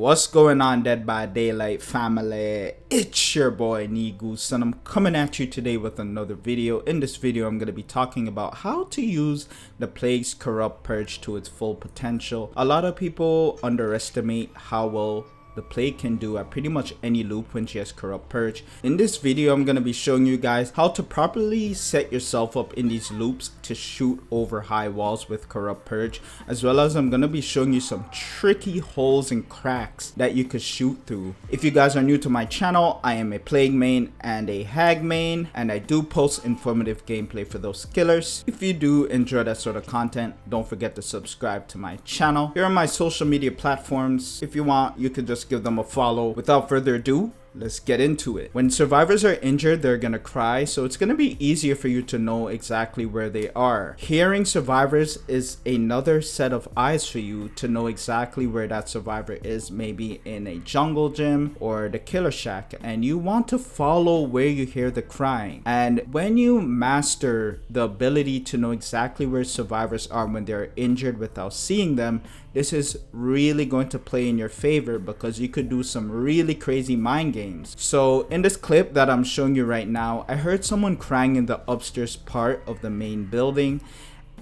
What's going on, Dead by Daylight family? It's your boy Negoose, and I'm coming at you today with another video. In this video, I'm going to be talking about how to use the Plague's Corrupt Purge to its full potential. A lot of people underestimate how well the Plague can do at pretty much any loop when she has Corrupt Purge. In this video, I'm going to be showing you guys how to properly set yourself up in these loops to shoot over high walls with Corrupt Purge, as well as I'm going to be showing you some tricky holes and cracks that you could shoot through. If you guys are new to my channel, I am a Plague main and a Hag main, and I do post informative gameplay for those killers. If you do enjoy that sort of content, don't forget to subscribe to my channel. Here are my social media platforms. If you want, you could just give them a follow. Without further ado, let's get into it. When survivors are injured, they're gonna cry, so it's gonna be easier for you to know exactly where they are. Hearing survivors is another set of eyes for you to know exactly where that survivor is, maybe in a jungle gym or the killer shack, and you want to follow where you hear the crying. And when you master the ability to know exactly where survivors are when they're injured without seeing them, this is really going to play in your favor because you could do some really crazy mind games. So in this clip that I'm showing you right now, I heard someone crying in the upstairs part of the main building,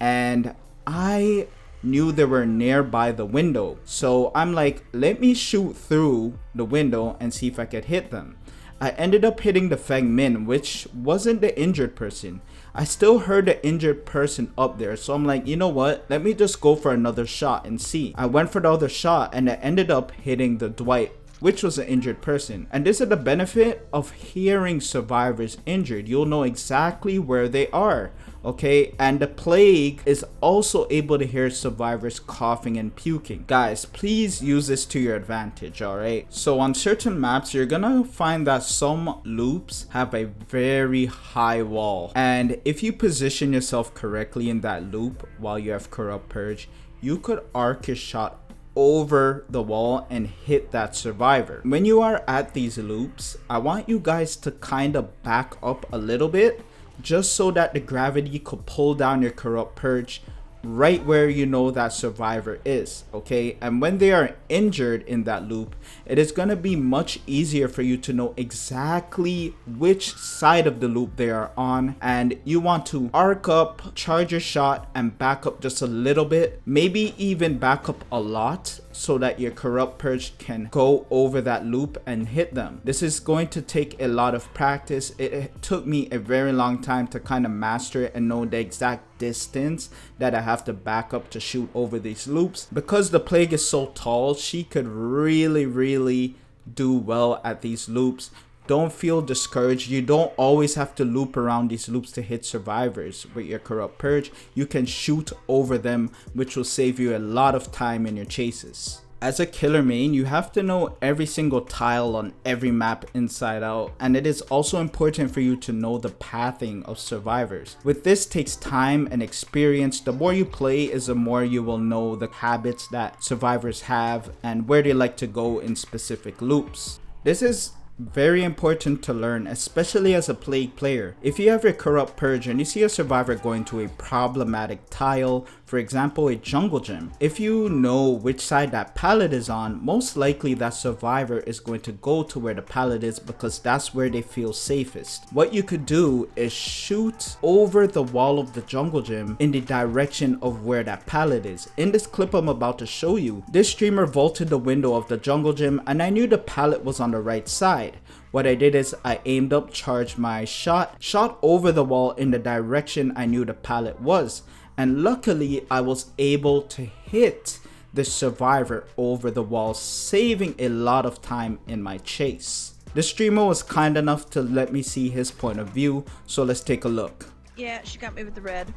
and I knew they were nearby the window. So I'm like, let me shoot through the window and see if I could hit them. I ended up hitting the Feng Min, which wasn't the injured person. I still heard the injured person up there, so I'm like, you know what, let me just go for another shot and see. I went for the other shot and I ended up hitting the Dwight, which was an injured person. And this is the benefit of hearing survivors injured. You'll know exactly where they are, okay? And the Plague is also able to hear survivors coughing and puking. Guys, please use this to your advantage, alright? So on certain maps, you're gonna find that some loops have a very high wall. And if you position yourself correctly in that loop while you have Corrupt Purge, you could arc your shot over the wall and hit that survivor. When you are at these loops, I want you guys to kind of back up a little bit just so that the gravity could pull down your Corrupt Purge right where you know that survivor is, okay? And when they are injured in that loop, it is going to be much easier for you to know exactly which side of the loop they are on, and you want to arc up, charge your shot, and back up just a little bit, maybe even back up a lot, so that your Corrupt Purge can go over that loop and hit them. This is going to take a lot of practice. It took me a very long time to kind of master it and know the exact distance that I have to back up to shoot over these loops. Because the Plague is so tall, she could really do well at these loops. Don't feel discouraged. You don't always have to loop around these loops to hit survivors with your Corrupt Purge. You can shoot over them, which will save you a lot of time in your chases. As a killer main, you have to know every single tile on every map inside out, and it is also important for you to know the pathing of survivors. With this takes time and experience. The more you play is the more you will know the habits that survivors have and where they like to go in specific loops. This is very important to learn, especially as a Plague player. If you have your Corrupt Purge and you see a survivor going to a problematic tile, for example a jungle gym, if you know which side that pallet is on, most likely that survivor is going to go to where the pallet is because that's where they feel safest. What you could do is shoot over the wall of the jungle gym in the direction of where that pallet is. In this clip I'm about to show you, this streamer vaulted the window of the jungle gym and I knew the pallet was on the right side. What I did is I aimed up, charged my shot over the wall in the direction I knew the pallet was, and luckily I was able to hit the survivor over the wall, saving a lot of time in my chase. The streamer was kind enough to let me see his point of view, so let's take a look. Yeah, she got me with the red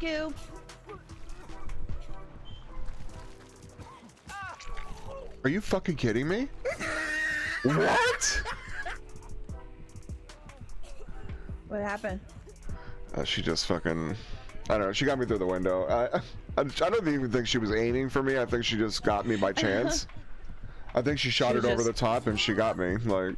goo. Are you fucking kidding me? What? What happened? She just fucking, I don't know, she got me through the window. I don't even think she was aiming for me. I think she just got me by chance. I think she shot it over the top and she got me. Like,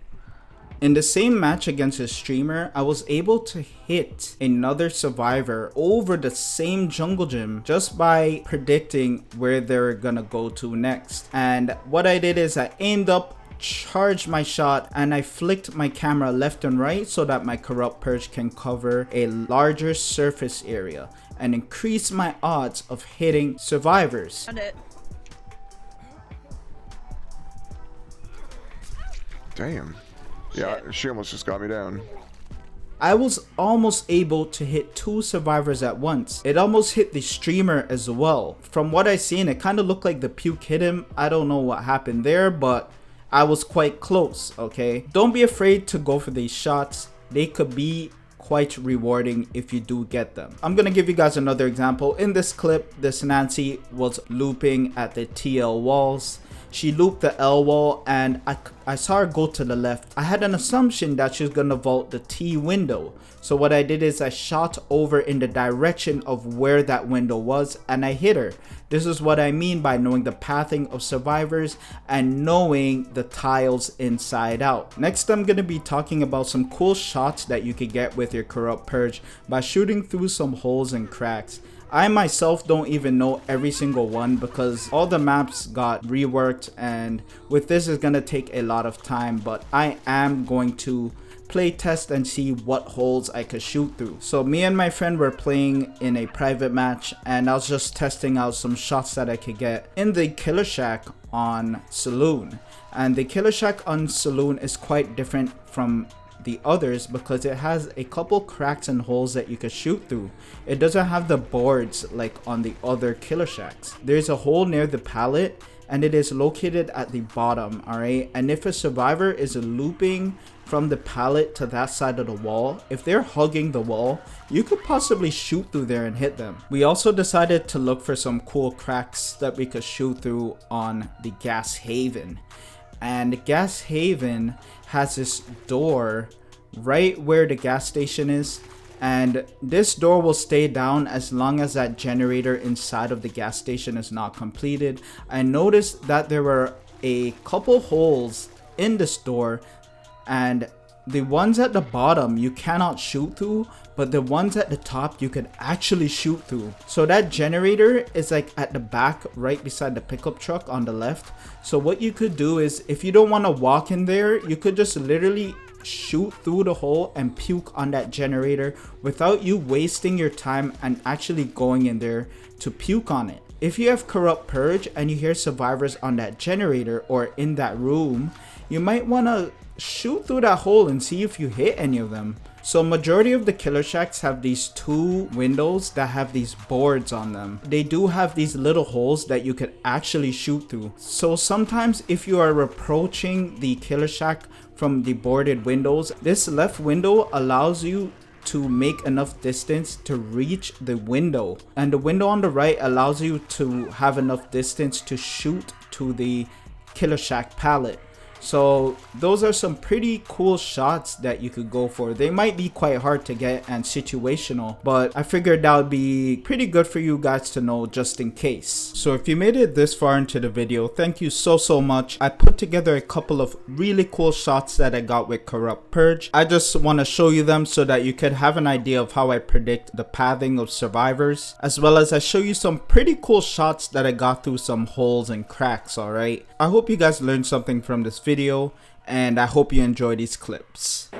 In the same match against a streamer, I was able to hit another survivor over the same jungle gym just by predicting where they're gonna go to next. And what I did is I aimed up, charged my shot, and I flicked my camera left and right so that my corrupt purge can cover a larger surface area and increase my odds of hitting survivors. Found it. Damn. Yeah, she almost just got me down. I was almost able to hit 2 survivors at once. It almost hit the streamer as well. From what I seen, it kind of looked like the puke hit him. I don't know what happened there, but I was quite close, okay? Don't be afraid to go for these shots. They could be quite rewarding if you do get them. I'm gonna give you guys another example. In this clip, this Nancy was looping at the TL walls. She looped the L wall and I saw her go to the left. I had an assumption that she was gonna vault the T window. So what I did is I shot over in the direction of where that window was and I hit her. This is what I mean by knowing the pathing of survivors and knowing the tiles inside out. Next, I'm gonna be talking about some cool shots that you could get with your corrupt purge by shooting through some holes and cracks. I myself don't even know every single one because all the maps got reworked, and with this is gonna take a lot of time, but I am going to play test and see what holes I could shoot through. So me and my friend were playing in a private match and I was just testing out some shots that I could get in the Killer Shack on Saloon. And the Killer Shack on Saloon is quite different from the others because it has a couple cracks and holes that you can shoot through. It doesn't have the boards like on the other Killer Shacks. There's a hole near the pallet and it is located at the bottom, alright? And if a survivor is looping from the pallet to that side of the wall, if they're hugging the wall, you could possibly shoot through there and hit them. We also decided to look for some cool cracks that we could shoot through on the Gas Haven. And Gas Haven has this door right where the gas station is, and this door will stay down as long as that generator inside of the gas station is not completed. I noticed that there were a couple holes in this door, and the ones at the bottom you cannot shoot through, but the ones at the top you could actually shoot through. So that generator is like at the back right beside the pickup truck on the left. So what you could do is, if you don't want to walk in there, you could just literally shoot through the hole and puke on that generator without you wasting your time and actually going in there to puke on it. If you have corrupt purge and you hear survivors on that generator or in that room, you might want to shoot through that hole and see if you hit any of them. So majority of the Killer Shacks have these 2 windows that have these boards on them. They do have these little holes that you could actually shoot through. So sometimes if you are approaching the Killer Shack from the boarded windows, this left window allows you to make enough distance to reach the window, and the window on the right allows you to have enough distance to shoot to the Killer Shack pallet. So those are some pretty cool shots that you could go for. They might be quite hard to get and situational, but I figured that would be pretty good for you guys to know just in case. So if you made it this far into the video, thank you so much. I put together a couple of really cool shots that I got with Corrupt Purge. I just want to show you them so that you could have an idea of how I predict the pathing of survivors, as well as I show you some pretty cool shots that I got through some holes and cracks, alright? I hope you guys learned something from this video, and I hope you enjoy these clips.